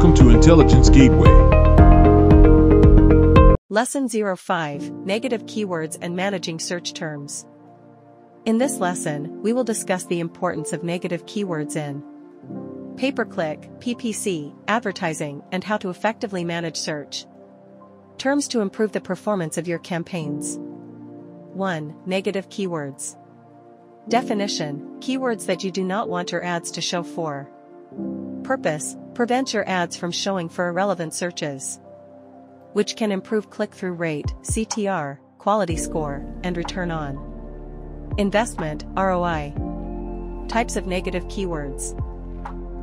Welcome to Intelligence Gateway. Lesson 05, Negative Keywords and Managing Search Terms. In this lesson, we will discuss the importance of negative keywords in pay-per-click, PPC, advertising, and how to effectively manage search terms to improve the performance of your campaigns. 1. Negative keywords. Definition: keywords that you do not want your ads to show for. Purpose: prevent your ads from showing for irrelevant searches, which can improve click-through rate, CTR, quality score, and return on investment, ROI. Types of negative keywords.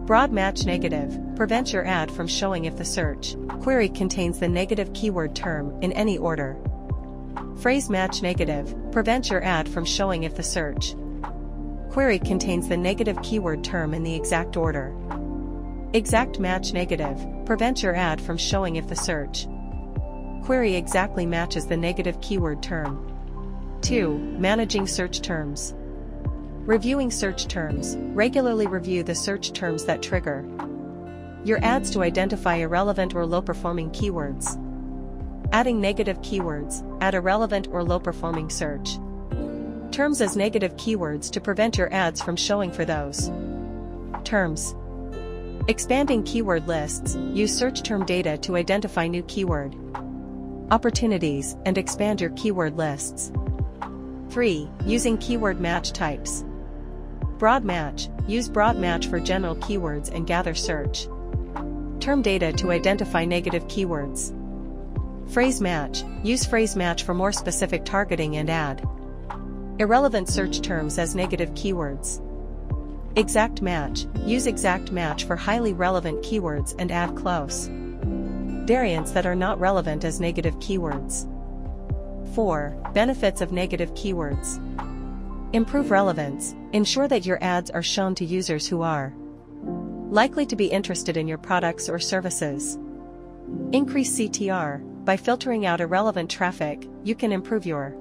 Broad match negative: prevent your ad from showing if the search query contains the negative keyword term in any order. Phrase match negative: prevent your ad from showing if the search query contains the negative keyword term in the exact order. Exact match negative: prevent your ad from showing if the search query exactly matches the negative keyword term. 2. Managing search terms. Reviewing search terms: regularly review the search terms that trigger your ads to identify irrelevant or low-performing keywords. Adding negative keywords: add irrelevant or low-performing search terms as negative keywords to prevent your ads from showing for those terms. Expanding keyword lists: use search term data to identify new keyword opportunities and expand your keyword lists. 3. Using keyword match types. Broad match: use broad match for general keywords and gather search term data to identify negative keywords. Phrase match: use phrase match for more specific targeting and add irrelevant search terms as negative keywords. Exact match: use exact match for highly relevant keywords and add close variants that are not relevant as negative keywords. 4. Benefits of negative keywords. Improve relevance: ensure that your ads are shown to users who are likely to be interested in your products or services. Increase CTR: by filtering out irrelevant traffic, you can improve your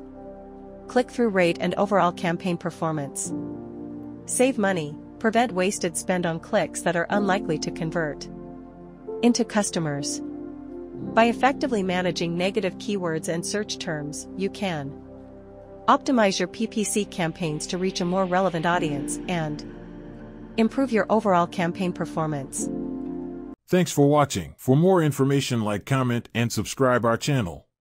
click-through rate and overall campaign performance. Save money: prevent wasted spend on clicks that are unlikely to convert into customers. By effectively managing negative keywords and search terms, you can optimize your PPC campaigns to reach a more relevant audience and improve your overall campaign performance. Thanks for watching. For more information, like, comment, and subscribe our channel.